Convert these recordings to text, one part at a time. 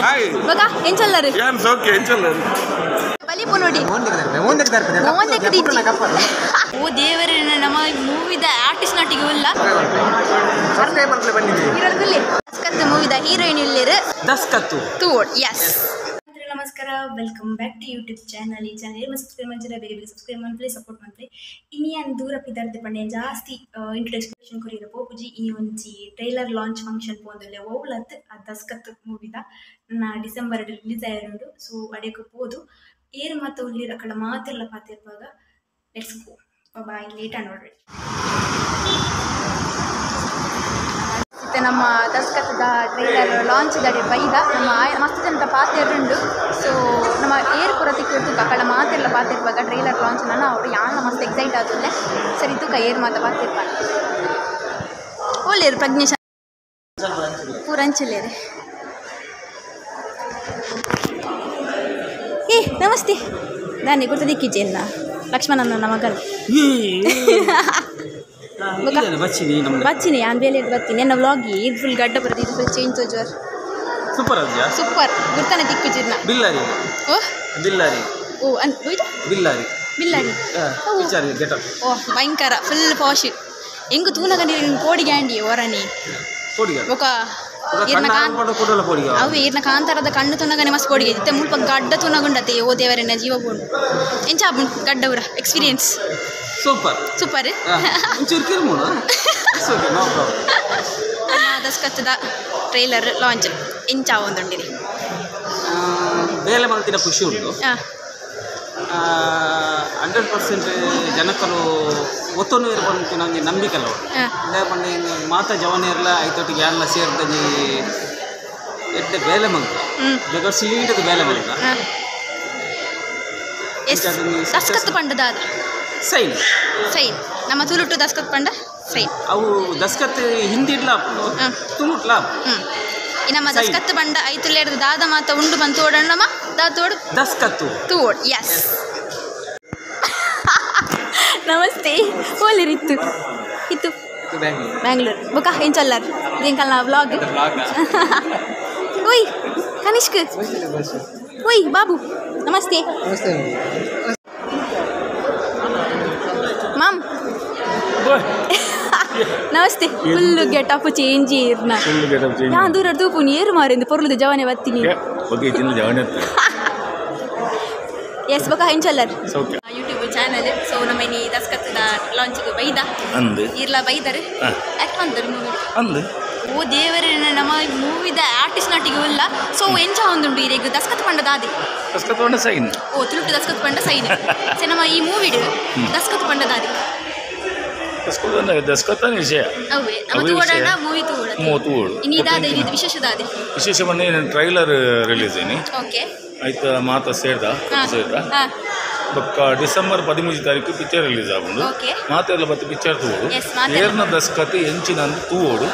Hi ಬಗ ಎಂಚಲ್ಲರು ಯಾನ್ ಸೋಕೆ ಎಂಚಲ್ಲರು ಬಲಿಪು ನೋಡಿ ಓ ದೇವರೇ ನಮ್ಮ ಮೂವಿದ ಆರ್ಟಿಸ್ಟ್ ನಾಟಿಗೆ ಇಲ್ಲ ದಸ್ಕತ್ ಮೂವಿದ ಹೀರೋಯಿನ್ ಇಲ್ಲಿರು ದಸ್ಕತ್ತು ತೂಡ್ ಎಸ್. ನಮಸ್ಕಾರ, welcome back to YouTube channel. ಈ ಚಾನಲ್ ಸಬ್ಸ್ಕ್ರೈಬ್ ಮಾಡಿದ್ರೆ ಬೇಗ ಬೇಗ ಸಬ್ಸ್ಕ್ರೈಬ್ ಮಾಡಿ ಸಪೋರ್ಟ್ ಮಾಡಿ. ಇನ್ನೇನು ದೂರ ಪಿದಾರ್ಥ ಪಂಡೆ ಜಾಸ್ತಿ ಇಂಟ್ರೊಡಕ್ಷನ್ ಕೊರಿಯರ ಪೋಪುಜಿ ಇನಿ ಒಂಜಿ ಟ್ರೈಲರ್ ಲಾಂಚ್ ಫಂಕ್ಷನ್ ಪೋಂದುಲ್ಲೆ ಓವ್ಲತ್ ಆ ದಸ್ಕತ್ ಮೂವಿದ ಡಿಸೆಂಬರ್ ರಿಲೀಸ್ ಆಯರುಂಡು. ಸೊ ಅಡೆಗೆ ಪೋದು ಏರು ಮಾತು ಉಳ್ಳಿರ ಕಡೆ ಮಾತೆಲ್ಲ ಪಾತಿರುವಾಗ ಲೆಟ್ಸ್ ಗೋ ಬಾಯ್ ಲೇಟ್ ನೋಡ್ರಿ. ನಮ್ಮ ದಸ್ಕತ್ತದ ಟ್ರೈಲರ್ ಲಾಂಚ್ ದಡೆ ಬೈದ ನಮ್ಮ ಮಸ್ತ್ ಜನ ಪಾತಿರುಂಡು. ಸೊ ನಮ್ಮ ಏರ್ ಪೂರ ತಿಕ್ಕಿರ್ತು ಕಕ್ಕಳ ಮಾತೆಲ್ಲ ಪಾತಿರುವಾಗ ಟ್ರೈಲರ್ ಲಾಂಚ್ ನಾನು ಅವರು ಯಾನ ಮಸ್ತ್ ಎಕ್ಸೈಟ್ ಆದಲ್ಲೇ ಸರಿ ತೂಕ ಏರ್ ಮಾತ ಪಾತಿರ್ಪಾನೆ ಒಳ್ಳೆಯರು ಪ್ರಜ್ಞೇಶ ಪೂರಂಚಲೇರಿ. ಏ ನಮಸ್ತೆ, ನಾನೇ ಗುರ್ತ ದಿಕ್ಕಿದ್ದೇನ ಲಕ್ಷ್ಮಣನ ಮಗಲ್ ಬಚ್ಚಿನಿ ನಾನು ಬೇಲೆ ಬರ್ತೀನಿ ನನ್ನ ವ್ಲಾಗಿ ಇದು ಫುಲ್ ಗಡ್ಡ ಬರೋದು ಇದು ಫುಲ್ ಚೇಂಜ್ ಜೋರ್ ಸೂಪರ್ ಸೂಪರ್ ಗುರ್ತಾನೆ ದಿಕ್ಕಿಜಿರ್ನ ಬಿಲ್ಲಾರಿ ಓ ಬಿಲ್ಲಾರಿ ಓ ಇದು ಬಿಲ್ಲಾರಿ ಬಿಲ್ಲಾರಿ ಓ ಭಯಂಕರ ಫುಲ್ ಪಾಶ್ ಹೆಂಗು ತೂನಗಂಡಿ ಕೋಡಿ ಗ್ಯಾಂಡಿ ಹೊರನಿ ఒక ಅವು ಈರ್ನ ಕಾಂತಾರದ ಕಣ್ಣು ತುನಗನೆ ಮಸ್ತ್ ಪೋಡಿಗೆ ಇತ್ತೆ ಮುಲ್ಪ ಗಡ್ಡ ತುನಗುಂಡತೆ ಓ ದೇವರನ್ನ ಜೀವ ಬೋಡು ಎಂಚ ಗಡ್ಡವ್ರ ಎಕ್ಸ್ಪೀರಿಯನ್ಸ್ ಸೂಪರ್ ಸೂಪರ್. ದಸ್ಕತ್ತದ ಟ್ರೈಲರ್ ಲಾಂಚ್ ಎಂಚ ಒಂದುಂಡಿರಿ ಬೇಲೆ ಮಲ್ತಿನ ಖುಷಿ ಉಂಟು. 100% ಜನಕರು ಒತ್ತೊಂದು ಇರ್ಬಂತು ನನಗೆ ನಂಬಿಕೆ ಅಲ್ಲ ಇದೇ ಬಂದು ಮಾತಾ ಜವನಿರಲ್ಲ ಐತೊಟ್ಟಿಗೆ ಯಾರೆಲ್ಲ ಸೇರ್ತದೆ ಎಡ್ಡೆ ಬೇಲೆ ಮಲ್ತ ಬೇಕಾದ್ರೆ ಸೀಟದ ಬೇಲೆ ಮಲ್ತ ದಸ್ಕತ್ ಪಂಡದಾದ ಸೈನ್ ಸೈನ್ ನಮ್ಮ ತುಳುಟು ದಸ್ಕತ್ ಪಂಡ ಸೈನ್ ಅವು ದಸ್ಕತ್ ಹಿಂದಿ ಇಡ್ಲ ತುಳುಟ್ಲ ನಮ್ಮ ದಸ್ಕತ್ ಬಂಡ ಐತುಲ್ಲೇರ್ದು ದಾದ ಮಾತ ಉಂಡು ಬಂತು ಓಡಣ್ಣಮ್ಮ ದಾತೋಡು ದಸ್ಕತ್ತು ತೂಡ್ ಎಸ್. ನಮಸ್ತೆ ಓಲಿರಿತ್ತು ಇತ್ತು ಬ್ಯಾಂಗ್ಳೂರು ಬೊಕ ಎಂಚಲ್ಲಾರ್ ದೇಂಕಲ್ನ ವ್ಲಾಗ್ ಓಯ್ ಕನಿಷ್ಕ್ ಓಯ್ ಬಾಬು ನಮಸ್ತೆ ಮಾಮ್ ನಮಸ್ತೆ. ಫುಲ್ಲು ಗೆಟಪ್ ಚೇಂಜ್ ಇರ್ನ ಯಾ ದೂರ ತೂಪು ಏರು ಮಾರಿಂದು ಪೊರ್ಲುದು ಜವನೆ ಬತ್ತೀನಿ ಎಸ್ ಬೊಕ ಹೆಂಚಲ್ಲರ್ ಯೂಟ್ಯೂಬ್ ಚಾನಲ್. ಸೊ ನಮ್ಮ ಇನಿ ದಸ್ಕತ್ತದ ಲಾಂಚ್ಗೆ ಬೈದ ಇರ್ಲ ಬೈದರು ಆ್ಯಕ್ಟ್ ಮಾಡ್ತಾರೆ ಮೂವಿ ಓ ದೇವರೇ ನಮ್ಮ ಮೂವಿದ ಆರ್ಟಿಸ್ಟ್ ನಾಟಿಗೆ ಇಲ್ಲ. ಸೊ ಎಂಚ ಒಂದುಂಟು ಈಗ ದಸ್ಕತ್ ಪಂಡ ದಾದಿ ಓ ತುಳುಟು ದಸ್ಕತ್ ಪಂಡ ಸೈನ್ ಸೊ ನಮ್ಮ ಈ ಮೂವಿಡು ದಸ್ಕತ್ ಪಂಡ ದಾದಿ ವಿಶೇಷ ಟ್ರೈಲರ್ ರಿಲೀಸ್ ಓಕೆ ಆಯ್ತು ಮಾತ ಸೇರ್ದ ಬೊಕ್ಕ ಡಿಸೆಂಬರ್ 13 ತಾರೀಕು ಪಿಕ್ಚರ್ ರಿಲೀಸ್ ಆಗುಂಡು ಮಾತೆಲ್ಲ ಬತ್ತು ಪಿಕ್ಚರ್ ತೂಡು ಏರ್ನ ದಸ್ಕತ್ ಎಂಚಿನ ತೂವೋಡು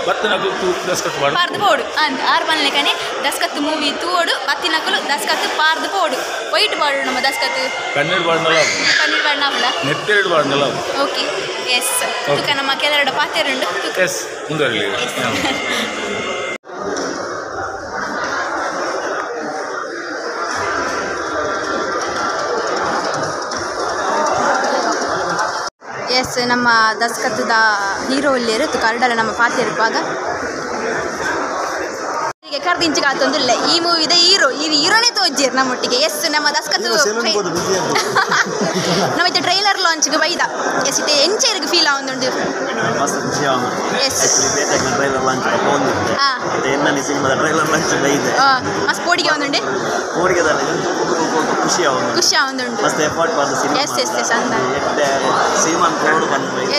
ಬತ್ತನಕಲು ದಸ್ಕತ್ ಪಾರ್ದು ಪೋಡು ಆರು ಪನ್ಲೆಕನೆ ದಸ್ಕತ್ ಮೂವಿ ತೂವೋಡು ಬತ್ತಿನಕಲು ದಸ್ಕತ್ ಪಾರ್ದು ಪೋಡು ವೈಟ್ ಪಾಡು ನಮ್ಮ ದಸ್ಕತ್ ಕಣ್ಣೀರು ಬಾಡ್ನಲ್ಲ ಕಣ್ಣೀರು ಬಾಡ್ನಲ್ಲ ನೆತ್ತೆರಡು ಬಾಡ್ನಲ್ಲ ಓಕೆ ಎಸ್ ತುಕ ನಮ್ಮ ಕೆಲವೆರಡು ಪಾತೆರುಂಡು ಎಸ್ ಮುಂದರಲಿ ಎಸ್ ನಮ್ಮ ದಸ್ಕತ್ತದ ಹೀರೋ ಇಲ್ಲಿರು ಕರಡಲ್ಲ ನಮ್ಮ ಪಾತಿ ಇರುವಾಗ ಈಗ ಕರ್ದಿಂಚಿ ಕಾತೊಂದಿಲ್ಲ ಈ ಮೂವಿದ ಹೀರೋನೇ ತೋಜ್ಜಿರ್ ನಮ್ಮೊಟ್ಟಿಗೆ. ಎಸ್ ನಮ್ಮ ದಸ್ಕತ್ತು ನಮ್ಮ ಟ್ರೈಲರ್ ಲಾಂಚ್ಗೆ ಬೈದ ಎಸ್ ಇತ್ತೆ ಎಂಚೇರಿಗೆ ಫೀಲ್ ಆಗುಂದುಂಡು ಎಸ್ ಮಸ್ತ್ ಪೋಡಿಗೆ ಒಂದುಂಡೆ ಖುಷಿ ಆಗುಂದುಂಡು ಎಸ್ ಎಸ್ ಎಸ್ ಅಂದ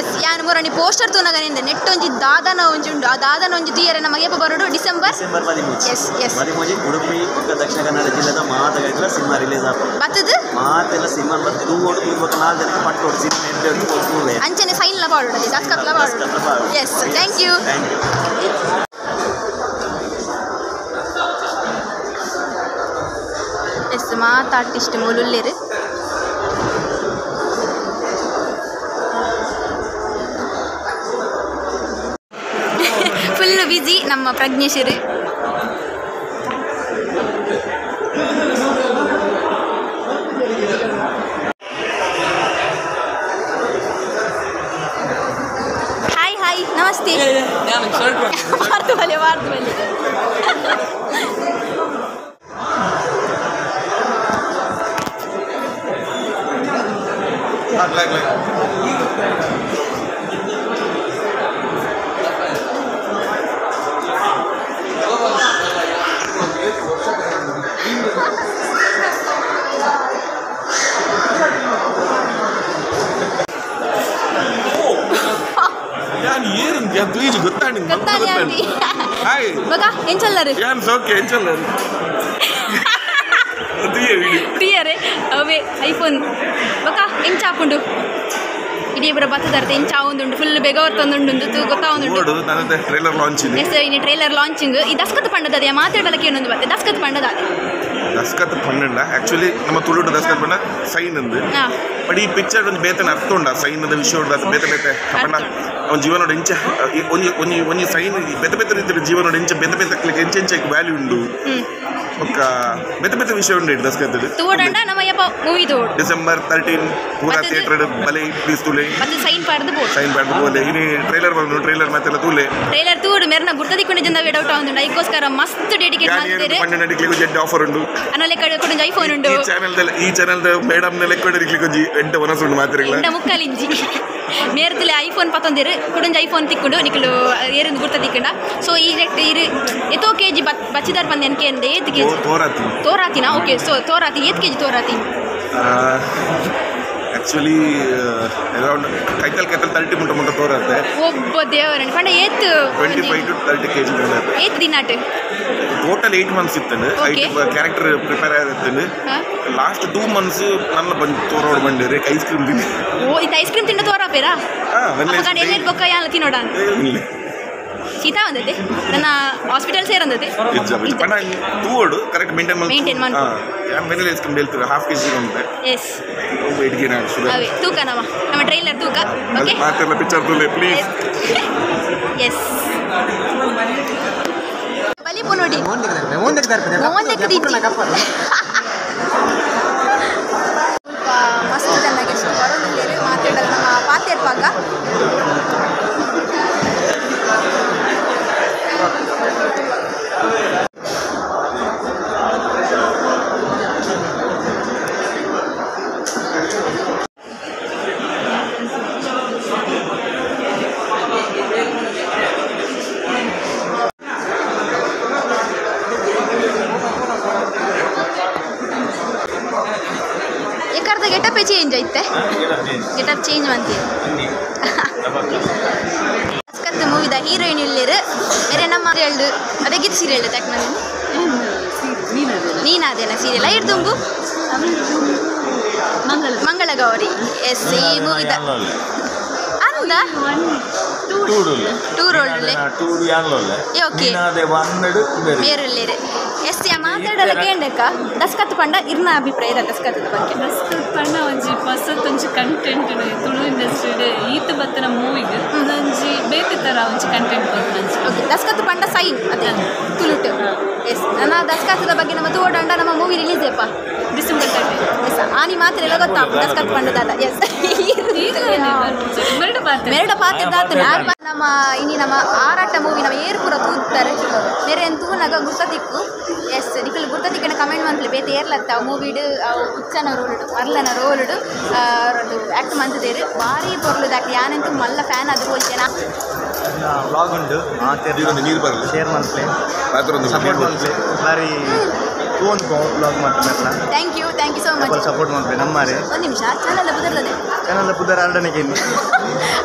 ಎಸ್ ಯಾನ್ ಮೂರನಿ ಪೋಸ್ಟರ್ ತೂನಗನಿಂದ ನೆಟ್ ಒಂಜಿ ದಾದನ ಒಂಜಿ ಉಂಡು ಆ ದಾದನ ಒಂಜಿ ತೀಯರೆ ನಮಗೆ ಬರೋಡು December S S Udupi Dakshina Kannada ಜಿಲ್ಲೆದ ಮಾತಗಳ ಸಿನಿಮಾ ರಿಲೀಸ್ ಆಗ್ತದೆ ಬತ್ತದು ಮಾತೆಲ್ಲ ಸಿನಿಮಾ ಬಂದು ತೂಗೋಡು 24 ಜನಕ್ಕೆ ಪಟ್ಟೋಡು ಸಿನಿಮಾ ಅಂಚನೆ ಸೈನ್ ಲ ಬಾಡು ದಸ್ಕತ್ ಲ ಬಾಡು ಎಸ್ ಥ್ಯಾಂಕ್ ಯು. ಎಸ್ ಮಾತ ಆರ್ಟಿಸ್ಟ್ ಮೂಲುಲ್ಲೇರು ಫುಲ್ಲು ಬಿಜಿ ನಮ್ಮ ಪ್ರಜ್ಞೇಶ್ವರಿ ಮಾರ್ತಿ ಮಾರ್ತು ಬಲೆ बघा ఏం చల్లరు తీయరే అవే ఐఫోన్ ಬೊಕ ಎಂಚ ಹಾಕೊಂಡು ಇಡೀ ಬರ ಬತ್ತದರ್ತೆ ಎಂಚ ಆವೊಂದುಂಡು ಫುಲ್ ಬೇಗ ಹೊರ್ತೊಂದುಂಡು ತೂ ಗೊತ್ತಾವೊಂದುಂಡು ಟ್ರೈಲರ್ ಲಾಂಚಿಂಗ್ ಎಸ್ ಇನಿ ಟ್ರೈಲರ್ ಲಾಂಚಿಂಗ್ ಈ ದಸ್ಕತ್ ಪಂಡದದೆ ಮಾತಾಡಲಕ್ಕೆ ಏನೊಂದು ಬತ್ತೆ ದಸ್ಕತ್ ಪಂಡದಾದೆ ದಸ್ಕತ್ ಪಂಡ ಆಕ್ಚುಲಿ ನಮ್ಮ ತುಳುಡು ದಸ್ಕತ್ ಪಂಡ ಸೈನ್ ಅಂದು ಬಟ್ ಈ ಪಿಕ್ಚರ್ ಒಂದು ಬೇತನ ಅರ್ಥ ಉಂಡ ಸೈನ್ ಅದ ವಿಷಯ ಉಂಡ ಬೇತೆ ಬೇತೆ ಪಂಡ ಅವನ ಜೀವನೋಡ ಎಂಚ ಒಂಜಿ ಸೈನ್ ಬೇತೆ ಬೇತೆ ರೀತಿಯ ಜೀವನೋಡ ಎಂಚ ಬೇತೆ ಬೇತೆ ಎಂಚ ವ್ಯಾಲ್ಯೂ ಉಂಡು ఒక ಬೇತೆ ಬೇತೆ ವಿಷಯ ಉಂಡು ದಸ್ಕತ್ ತೂಡಂಡ ನಮ್ಮ ಯಪ್ಪ ಮೂವಿ ತೂಡ್ ಡಿಸೆಂಬರ್ 13 ಪೂರಾ ಥಿಯೇಟರ್ ಬಲೆ ಪ್ಲೀಸ್ ತುಲೆ ಮತ್ತೆ ಸೈನ್ ಪಾಡ್ದು ಬೋಲೆ ಇನಿ ಟ್ರೈಲರ್ ಬಂದು ಟ್ರೈಲರ್ ಮತ್ತೆಲ್ಲ ತುಲೆ ಟ್ರೈಲರ್ ತೂಡ್ ಮೇರ್ನ ಗುರ್ತದಿಕ್ಕೊಂಡು ಜಂದ ಡೌಟ್ ಆವೊಂದುಂಡು ಐಕೋಸ್ಕರ ಮಸ್ತ್ ಡೆಡಿಕೇಟ್ ಮಾಡ್ತಿದ್ದಾರೆ ಪಂಡ ನಡಿಕ್ಲಿಗೆ ಜೆಡ್ ಆಫರ್ ಉಂಡು ಅನಲೆ ಕಡೆ ಕೊಡು ಐಫೋನ್ ಉಂಡು ಈ ಚಾನೆಲ್ ಮೇಡಮ್ ನೆಲೆ ಕೊಡೆ ನಡಿಕ್ಲಿಗೆ ಎಂಟ ವನಸುಂಡು ಮಾತಿರಲ್ಲ ಎಂಟ ಮುಕ್ಕಲಿಂಜಿ ಮೇರ್ದಲೆ ಐಫೋನ್ ಪತ್ತೊಂದಿರು ಕುಡುಂಜ ಐಫೋನ್ ತಿಕ್ಕೊಂಡು ನಿಕ್ಕಲು ಏರಿಂದ ಗುರ್ತ ತಿಕ್ಕಂಡ ಸೊ ಈ ಇರು ಎತ್ತೋ ಕೆಜಿ ಬಚ್ಚಿದಾರ್ ಪಂದೆ ಅನ್ಕೆ ಅಂದೆ ಏತ್ ಕೆಜಿ ತೋರಾತಿನಾ ಓಕೆ ಸೊ ತೋರಾತಿ ಏತ್ ಕೆಜಿ ತೋರಾತಿ ಆಕ್ಚುಲಿ ಅರೌಂಡ್ ಕೈತಲ್ 30 ಮುಂಟ ತೋರತ್ತೆ ಒಬ್ಬ ದೇವರಣ್ಣ ಪಂಡ ಏತ್ 25 to 30 kg ಏತ್ ದಿನಾಟ್ ಟೋಟಲ್ 8 months ಇತ್ತಂಡು ಕ್ಯಾರೆಕ್ಟರ್ ಪ್ರಿಪೇರ್ ಆಗಿತ್ತಂಡು ಲಾಸ್ಟ್ 2 months ನನ್ನ ಬಂದು ತೋರೋಡ್ ಬಂದಿರಿ ಐಸ್ ಕ್ರೀಮ್ ತಿಂದು ಓ ಇದು ಐಸ್ ಕ್ರೀಮ್ ತಿಂಡ ತೋರಾಪೇರಾ ಅವಾಗ ಎಲ್ಲಿ ಬೊಕ್ಕ ಯಾಲ ತಿನ್ನೋಡ ಸೀತಾ ಬಂದೈತೆ ನನ್ನ ಹಾಸ್ಪಿಟಲ್ ಸೇರಂದೈತೆ ಪಂಡ ತೂವಡು ಕರೆಕ್ಟ್ ಮೇಂಟೈನ್ ಮಾಡಿ ಮನೇಲಿ ಎಸ್ಕೊಂಡು ಹೇಳ್ತಾರೆ ಹಾಫ್ ಕೆಜಿ ಅಂತ ಎಸ್ ವೆಯ್ಟ್ಗೆ ನಾನು ಶುಗರ್ ಅವೇ ತೂಕ ನಮ್ಮ ಟ್ರೈಲರ್ ತೂಕ ಓಕೆ ಮಾತೆಲ್ಲ ಪಿಕ್ಚರ್ ತುಲೆ ಪ್ಲೀಸ್ ಎಸ್ ಬಲಿಪು ನೋಡಿ ಮಸ್ತ್ ಚೆನ್ನಾಗಿ ಬರೋದಿಲ್ಲ ಮಾತಾಡಲ್ಲ ನಮ್ಮ ಪಾತೇರ್ಪಾಗ ಗೆಟಪ್ ಚೇಂಜ್ ಐತೆ ಗೆಟಪ್ ಚೇಂಜ್ ಮಾಡ್ತೀವಿ ದಸ್ಕತ್ ಮೂವಿದ ಹೀರೋಯಿನ್ ಇಲ್ಲಿರು ಬೇರೆ ನಮ್ಮ ಸೀರಿಯಲ್ಡು ಅದೇ ಗೀತ್ ಸೀರಿಯಲ್ ತಕ್ಕ ನೀನಾದೇನ ಸೀರಿಯಲ್ ಇಡ್ದುಂಗು ಮಂಗಳ ಗೌರಿ ಎಸ್ ಈ ಮೂವಿದ ಅಂದ ಟೂರ್ ಓಲ್ಡ್ ಓಕೆ ಬೇರೆಲ್ಲಿರು ಎಸ್ ಮಾತಾಡಲ್ಲ ಕೇಂಡಕ್ಕ ದಸ್ಕತ್ ಪಂಡ ಇರ್ನ ಅಭಿಪ್ರಾಯ ದಸ್ಕತ್ ಬಗ್ಗೆ ದಸ್ಕತ್ ಪಂಡ ಒಂಜಿ ಹೊಸತೊಂಜಿ ಕಂಟೆಂಟ್ ತುಳು ಇಂಡಸ್ಟ್ರಿ ಈತ ಬತ್ತನ ಮೂವಿಗೆ ಒಂಜಿ ಬೇತೆ ತರ ಒಂಜಿ ಕಂಟೆಂಟ್ ಬಂತು ಓಕೆ ದಸ್ಕತ್ ಪಂಡ ಸೈನ್ ಅದೇ ತುಳುಟು ಎಸ್ ನನ್ನ ದಸ್ಕತ್ದ ಬಗ್ಗೆ ನಮ್ಮ ತೋಡಂಡ ನಮ್ಮ ಮೂವಿ ರಿಲೀಸ್ ಅಪ್ಪ ಡಿಸೆಂಬರ್ 30 ಎಸ್ ಆನಿ ಮಾತ್ರ ಎಲ್ಲ ಗೊತ್ತಾ ದಸ್ಕತ್ ಪಂಡದಲ್ಲ ಎಸ್ ಮೇರಡ ಪಾತ್ರದಾತು ನಮ್ಮ ಇನಿ ನಮ್ಮ ಆರಾಟ ಮೂವಿ ನಮ್ಮ ಏರ್ಪುರ ತೂತ್ತಾರೆ ಬೇರೆ ತೂನಾಗ ಗುರ್ತದಿಕ್ಕು ಎಸ್ ನಿಖಲ್ ಗುರ್ತದಿಕ್ಕನ ಕಮೆಂಟ್ ಮಂತ್ಲಿ ಬೇತೆ ಏರ್ಲತ್ತ ಮೂವಿಡು ಉಚ್ಚನ ರೋಲ್ಡು ಮರ್ಲನ ರೋಲ್ಡು ಅವ್ರದ್ದು ಆ್ಯಕ್ಟ್ ಮಂತಿದ್ದೇರು ಭಾರಿ ಪೊರ್ಲುದು ಆ್ಯಕ್ಟ್ ಯಾನಂತೂ ಮಲ್ಲ ಫ್ಯಾನ್ ಅದು ಹೋಲ್ತೇನ ವ್ಲಾಗ್ ಉಂಟು ನೀರು ಬರಲ್ಲ ಶೇರ್ ಮಾಡ್ತೇನೆ ಸಪೋರ್ಟ್ ಮಾಡ್ತೇನೆ ಬಾರಿ ತೂಂದು ವ್ಲಾಗ್ ಮಾಡ್ತೇನೆ thank you so much support ಮಾಡ್ತೇನೆ ನಮ್ಮರೆ ಒಂದು ನಿಮಿಷ ಚಾನಲ್ ಬುದರ್ಲದೆ ಚಾನಲ್ ಪುದರ್ ಆರ್ಡನೆಗೆ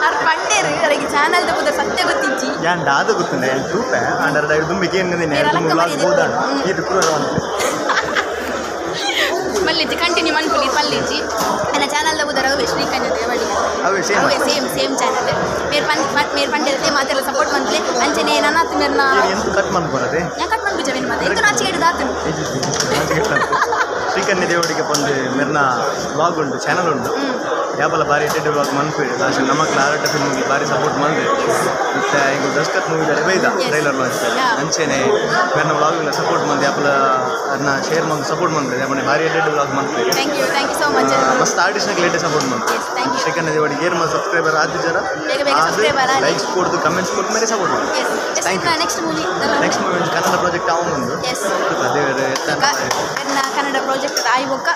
ಅವ್ರು ಪಂಡೇರು ಅವರಿಗೆ ಚಾನಲ್ ಪುದರ್ ಸತ್ಯ ಗೊತ್ತಿಜ್ಜಿ ಯಾನ್ ದಾದ ಗೊತ್ತಿಲ್ಲ ತೂಪೆ ಅಂಡರ್ ದುಂಬಿಗೆ ಏನಿದೆ ವ್ಲಾಗ್ ಬೋದ ಇದು ಕೂಡ ಮಲ್ಲಿಜ್ಜಿ ಕಂಟಿನ್ಯೂ ಮನ್ಪುಲಿ ಪಲ್ಲಿಜ್ಜಿ ನನ್ನ ಚಾನಲ್ ಬುದರ ಅವೇ ಶ್ರೀಕಂಜ ದೇವಡಿ ಅವೇ ಸೇಮ್ ಚಾನಲ್ ಮೇರ್ ಪಂಡೇರತೆ ಮಾತೆಲ್ಲ ಸಪೋರ್ಟ್ ಮಂತ್ಲೆ ಅಂಚನೆ ನನ್ನತ್ತು ಮೇರ್ನ ಎಂತ ಕಟ್ ಮಾಡ್ಕೊರದೆ ಯಾ ಕಟ್ ಮಾಡ್ಬಿಜವೇನು ಮತ್ತೆ ಎಂತ ನಾಚಿಕೆ ಹಿಡಿದಾತನು ಶ್ರೀಕನ್ಯ ದೇವಡಿಗೆ ಬಂದು ಮೆರ್ನ ವ್ಲಾಗ್ ಉಂಟು ಚಾನಲ್ ಉಂಟು ಯಾಪಲ್ಲ ಬಾರಿ ಎಡ್ಡೆ ವ್ಲಾಗ್ ಮನ್ಪೇಡಿ ಲಾಸ್ಟ್ ನಮ್ಮಕ್ಲ ಆರಾಟ ಫಿಲ್ಮ್ಗೆ ಬಾರಿ ಸಪೋರ್ಟ್ ಮಾಡಿದೆ ಮತ್ತು ಈಗ ದಸ್ಕತ್ ಮೂವಿದಲ್ಲಿ ಬೈದ ಟ್ರೈಲರ್ ಲಾಂಚ್ ಅಂಚೆನೆ ಮೆರ್ನ ವ್ಲಾಗಿಲ್ಲ ಸಪೋರ್ಟ್ ಮಾಡಿ ಯಾಪಲ್ಲ ಅದನ್ನ ಶೇರ್ ಮಾಡಿ ಸಪೋರ್ಟ್ ಮಾಡ್ತಾರೆ ಯಾಕಂದ್ರೆ ಭಾರಿ ಎಡಿಟ್ ಬ್ಲಾಗ್ ಮಾಡ್ತಾರೆ ಥ್ಯಾಂಕ್ ಯು ಸೋ ಮಚ್ ಮಸ್ತ್ ಆರ್ಟಿಸ್ಟ್ನಾಗ ಲೇಟೆ ಸಪೋರ್ಟ್ ಮಾಡ್ತಾರೆ ಸೆಕೆಂಡ್ ದೇವಡಿ ಗೇರ್ ಮಾಡಿ ಸಬ್ಸ್ಕ್ರೈಬರ್ ಆದಿದ್ದಾರ ಲೈಕ್ಸ್ ಕೊಡ್ದು ಕಮೆಂಟ್ಸ್ ಕೊಟ್ಟು ಮೇಲೆ ಸಪೋರ್ಟ್ ಮಾಡಿ thank you next movie Kannada project ಅವನೊಂದು ಕನ್ನಡ ಪ್ರಾಜೆಕ್ಟ್ ಆಯ್ಬೋಕ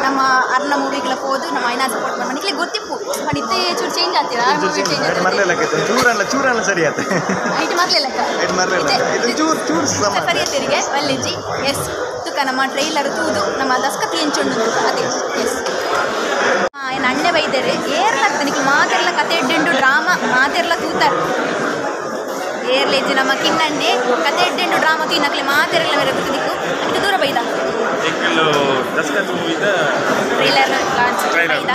ನಮ್ಮ ಅರ್ನ ಮೂವಿಗಳ ಹೋದು ನಮ್ಮ ಐನಾ ಸಪೋರ್ಟ್ ಮಾಡಿ ಮನೆಗೆ ಗೊತ್ತಿಪ್ಪು ಮಾಡಿದ್ದೆ ಚೂರು ಚೇಂಜ್ ಆಗ್ತೀರಾ ಚೂರಲ್ಲ ಸರಿ ಆಯ್ತು ಐಟ್ ಮರ್ಲೆಲ್ಲಕ್ಕೆ ಒಳ್ಳೆಜಿ ಎಸ್ ತುಕ ನಮ್ಮ ಟ್ರೈಲರ್ ತೂದು ನಮ್ಮ ದಸ್ಕತ್ ಎಂಚುಂಡು ಅದೇ ಎಸ್ ಏನು ಅಣ್ಣೆ ಬೈದರೆ ಏರ್ಲಾಗ್ತದೆ ನಿಮಗೆ ಮಾತೆಲ್ಲ ಕತೆ ಎಡ್ಡೆಂಡು ಡ್ರಾಮಾ ಮಾತೆಲ್ಲ ತೂತಾರೆ ಏರ್ಲೇಜಿ ನಮ್ಮ ಕಿನ್ನಣ್ಣೆ ಕತೆ ಎಡ್ಡೆಂಡು ಡ್ರಾಮಾ ತೂನಕ್ಲೆ ಮಾತೆಲ್ಲ ಬೇರೆ ಗೊತ್ತಿದ್ದಕ್ಕು ಅದಕ್ಕೆ ದೂರ ಬೈದ ಟ್ರೈಲರ್ ಲಾಂಚ್ ಬೈದ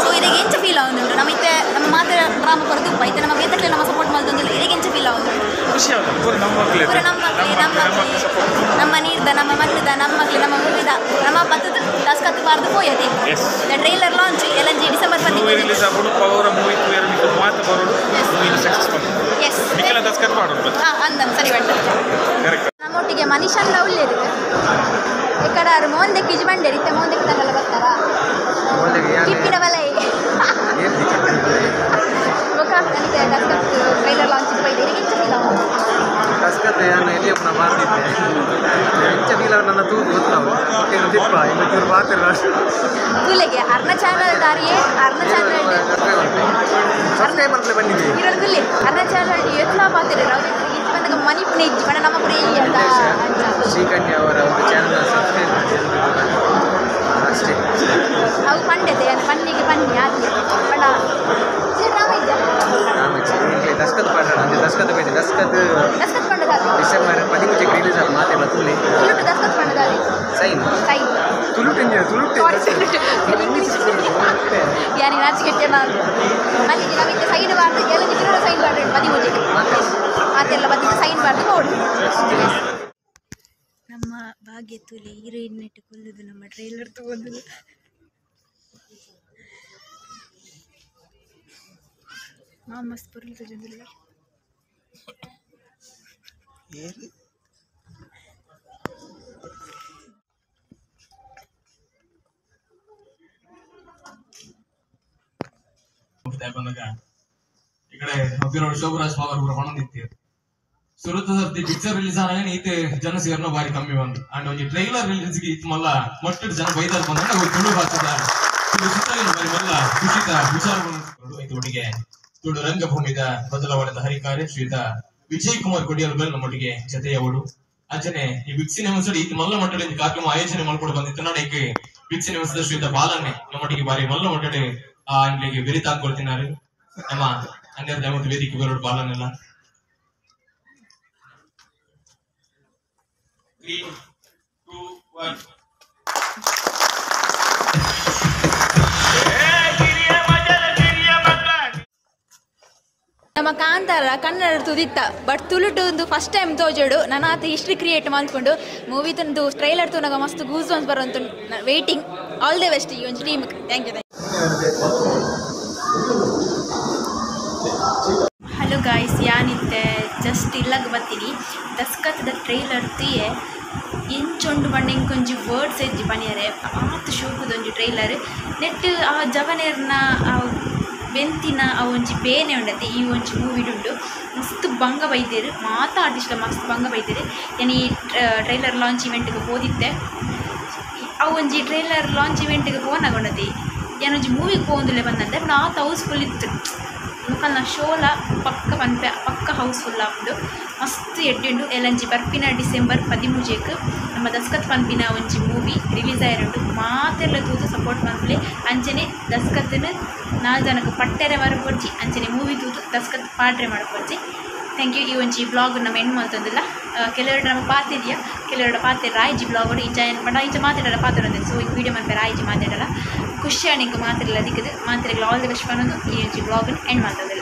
ಸೊ ಇದಕ್ಕೆ ಎಂಚ ಫೀಲ್ ಆಗುಂಡು ನಮ್ಮ ಇತ್ತೆ ನಮ್ಮ ಮಾತೆ ಡ್ರಾಮಾ ಕೊರತು ಬೈತೆ ನಮ್ಮ ಬೇತಕ್ಲೆ ನಮ್ಮ ಸಪೋರ್ಟ್ ಮಾಡ್ತಂದಿಲ್ಲ ಇದಕ್ಕೆ ಎಂಚ ಫೀಲ್ ಆಗುಂಡು ನಮ್ಮ ನೀರ್ದ ನಮ್ಮ ಮಕ್ಕಳದ ನಮ್ಮ ಮಕ್ಕಳು ನಮ್ಮ ಮೂವಿದ ನಮ್ಮ ಬತ್ತದ ದಸ್ಕತ್ ಬಾರ್ದು ಹೋಯದೆ ಟ್ರೈಲರ್ ಲಾಂಚ್ ಎಲ್ಲಂಜಿ ಡಿಸೆಂಬರ್ 15 ಎಸ್ ಅಂದನ್ ಸರಿ ಬಣ್ಣ ನಮ್ಮೊಟ್ಟಿಗೆ ಮನುಷ್ಯನ್ ಒಳ್ಳೆಯದು ಎಕ್ಕಡ ಮೋಂದೆ ಕಿಜಿ ಬಂಡೆ ರೀತಿ ಮೋಂದೆ ತಂಗಲ್ಲ ಬರ್ತಾರಾ ಕಿಪ್ಪಿನ ಬಲ ನನಗೆ ದಸ್ಕತ್ ಟ್ರೈಲರ್ ಲಾಂಚ್ ಬೈದೆ ಎಂಚ ಫೀಲ್ ದಸ್ಕತ್ ನಾನು ಎಲ್ಲಿ ಅಪ್ಪನ ಮಾಡ್ತಿದ್ದೆ ಎಂಚ ಫೀಲ್ ನನ್ನ ತೂದು ಗೊತ್ತಾವು ತಿಪ್ಪ ಇವತ್ತು ಮಾತಿಲ್ಲ ತುಲೆಗೆ ಅರ್ನ ಚಾನಲ್ ದಾರಿಯೇ ಅರ್ನ ಚಾನಲ್ ಸಬ್ಸ್ಕ್ರೈಬರ್ಲೆ ಬಂದಿದೆ ಇರೋದಿಲ್ಲ ಅರ್ನ ಚಾನಲ್ ಎತ್ಲ ಪಾತಿರ ನಾವು ಮನಿ ಪುಣೆ ಇಜ್ಜಿ ಬಣ್ಣ ನಮ್ಮ ಪುಣೆ ಇಲ್ಲಿ ಅಂತ ಶ್ರೀಕನ್ಯಾ ಅವರ ಒಂದು ಚಾನಲ್ ಸಬ್ಸ್ಕ್ರೈಬ್ ಮಾಡಿ ಅಷ್ಟೇ ಅವು ಪಂಡೆತೆ ಪನ್ನಿಗೆ ಪನ್ನಿ ಆಗಿ ಬಣ್ಣ ದಸ್ಕತ್ ಪಾಡ್ರ ಅಂದ್ರೆ ದಸ್ಕತ್ ಬೇಡ ದಸ್ಕತ್ ಪಂಡದಾರಿ ಡಿಸೆಂಬರ್ 15 ರಿಲೀಸ್ ಆಗ ಮಾತೆಲ್ಲ ತುಳಿ ತುಳುಟು ದಸ್ಕತ್ ಪಂಡದಾರಿ ಸೈನ್ ತುಳುಟು ಯಾರಿಗೆ ನಾಚಿಕೆಟ್ಟೆ ನಾನು ಮಲ್ಲಿಗೆ ನಾವಿದ್ದ ಸೈಡ್ ಬಾರ್ದು ಎಲ್ಲ ಜಿಗಿರೋ ಸೈನ್ ಬಾರ್ದು 15 ಮಾತೆಲ್ಲ ಬಂದಿದ್ದು ಸೈನ್ ಬಾರ್ದು ನೋಡಿ ನಮ್ಮ ಭಾಗ್ಯ ತುಲಿ ಹೀರೋಯಿನ್ ನೆಟ್ಟು ಕೊಲ್ಲುದು ನಮ್ಮ ಟ್ರೈಲರ್ ತಗೊಂಡು ಮಸ್ತ್ ಬರಲ್ತ ಜಂದಿಲ್ಲ इकडे अभिनव शोभराज पवार म्हणून निघते सुरत ती पिक्चर रिलीज आला इथे जनसेवरण भारी कमी ಬಂದು ಅಂಡ್ ಒಂದು ಟ್ರೈಲರ್ ರಿಲೀಸ್ ಗೆ ಇತ್ತು ಮಲ್ಲ ಮಟ್ಟ ಜನ ಬೈದಾರ ಬಂದಾಗ ತುಳು ಭಾಷೆದ ತುಳು ಚಿತ್ರಗಳು ಬರಿ ಮಲ್ಲ ಖುಷಿತ ವಿಚಾರಗಳು ಇದೊಟ್ಟಿಗೆ ತುಳು ರಂಗಭೂಮಿದ ಬದಲಾವಣೆದ ಹರಿಕಾರ್ಯ ಶ್ರೀಯುತ ವಿಜಯ್ ಕುಮಾರ್ ಕೊಡಿಯಲ್ಗಳು ನಮ್ಮೊಟ್ಟಿಗೆ ಜೊತೆಯವರು ಅಂಚನೆ ಈ ಬಿಗ್ ಸಿನಿಮಾಸ್ ಇತ್ತು ಮಲ್ಲ ಮಟ್ಟದಲ್ಲಿ ಕಾರ್ಯಕ್ರಮ ಆಯೋಜನೆ ಮಾಡ್ಕೊಂಡು ಬಂದಿತ್ತು ನಾಡಕ್ಕೆ ಬಿಗ್ ಸಿನಿಮಾಸ್ ಶ್ರೀಯುತ ಬಾಲನ್ನೆ ನಮ್ಮೊಟ್ಟಿಗೆ ಬಾರಿ ಮಲ್ಲ ಮಟ್ಟಡೆ ಆ ಅಂಗಡಿಗೆ ಬೆರಿತಾ ಕೊಡ್ತಿದ್ದಾರೆ ನಮ್ಮ ಹನ್ನೆರಡು ದಯಮತ್ತು ವೇದಿಕೆ ಬರೋಡು ಬಾಲನೆಲ್ಲ 3, 2, 1 ನಮ್ಮ ಕಾಂತಾರ ಕನ್ನಡ ತುದಿತ್ತ ಬಟ್ ತುಳುಟು ಒಂದು ಫಸ್ಟ್ ಟೈಮ್ ತೋಜೋಡು ನನ್ನ ಆತ ಹಿಸ್ಟ್ರಿ ಕ್ರಿಯೇಟ್ ಮಾಡ್ಕೊಂಡು ಮೂವಿ ತಂದು ಟ್ರೈಲರ್ ತೂನಾಗ ಮಸ್ತ್ ಗೂಸ್ ಬಾಂಬ್ಸ್ ಬರೋಂತ ವೇಟಿಂಗ್ ಆಲ್ ದಿ ಬೆಸ್ಟ್ ಈ ಒಂದು team thank you hello guys ಯಾನಿತ್ತೆ ಜಸ್ಟ್ ಇಲ್ಲಾಗ ಬರ್ತೀನಿ ದಸ್ಕತ್ದ ಟ್ರೈಲರ್ ತೀಯೆ ಎಂಚೊಂಡು ಬಣ್ಣ ಇಂಕೊಂಜಿ ವರ್ಡ್ಸ್ ಎಜ್ಜಿ ಬನಿಯರೆ ಆತು ಶೋಕದೊಂಜಿ ಟ್ರೈಲರ್ ನೆಟ್ ಆ ಜವನೇರ್ನ ಬೆಂತಿನ ಆ ಒಂಜಿ ಬೇನೆ ಉಂಡತಿ ಈ ಒಂಜಿ ಮೂವಿಡುಂಡು ಮಸ್ತ್ ಬಂಗ ಬೈದೇರು ಮಾತಾ ಆರ್ಟಿಸ್ಟ್ ಮಸ್ತ್ ಬಂಗ ಬೈದೇರು ಏನು ಈ ಟ್ರೈಲರ್ ಲಾಂಚ್ ಇವೆಂಟ್ಗೆ ಹೋದಿದ್ದೆ ಆ ಒಂಜಿ ಟ್ರೈಲರ್ ಲಾಂಚ್ ಇವೆಂಟ್ಗೆ ಫೋನಾಗೊಂಡತಿ ಏನೊಂಜಿ ಮೂವಿಗೆ ಹೋಗಂದಿಲ್ಲ ಬಂದಂತೆ ಆತ ಹೌಸ್ಫುಲ್ ಇತ್ತು ಮುಖಲ್ನ ಶೋಲ ಪಕ್ಕ ಹೌಸ್ಫುಲ್ ಆಗುಂಡು ಮಸ್ತ್ ಎಡ್ಡುಂಡು ಎಲ್ಲಂಜಿ ಬರ್ಪಿನ ಡಿಸೆಂಬರ್ 13 ನಮ್ಮ ದಸ್ಕತ್ ಪನ್ಪಿನ ಒಂಜಿ ಮೂವಿ ರಿಲೀಸ್ ಆಯಿರುಂಡು ಮಾತೆಲ್ಲ ತೂತು ಸಪೋರ್ಟ್ ಮಾಡ್ಲಿ ಅಂಚನೆ ದಸ್ಕತ್ನ 4 ಜನಕ್ಕೆ ಪಟ್ಟೆರೆ ಮರಪೊಡ್ಜಿ ಅಂಚನೆ ಮೂವಿ ತೂತು ದಸ್ಕತ್ ಪಾಡ್ರೆ ಮಾಡ್ಕೊಡ್ಜಿ ಥ್ಯಾಂಕ್ ಯು ಈ ಒಂಜಿ ಬ್ಲಾಗ್ ನಮ್ಮ ಹೆಣ್ಣು ಮಾಡ್ತಂದಿಲ್ಲ ಕೆಲವರು ನಮ್ಮ ಪಾತಿದೆಯಾ ಕೆಲವರ ಪಾತೆ ರಾಯ್ಜಿ ಬ್ಲಾಗ್ ಇಂಚ ಬಡ ಇಂಚ ಮಾತಾಡಲ್ಲ ಪಾತ್ರೆ ಸೊ ಈ ವಿಡಿಯೋ ಮತ್ತೆ ರಾಯ್ಜಿ ಮಾತಾಡಲ್ಲ ಖುಷಿ ನಿಂಗೆ ಮಾತಿರಲ್ಲ ಅದಕ್ಕೆ ಮಾತಿರಲ್ಲ ಆಲ್ ದಿ ಬೆಸ್ಟ್ ಅನ್ನೋದು ಈ ಒಂಜಿ ಬ್ಲಾಗನ್ನು ಎಂಡ್ ಮಾಡ್ತದೆ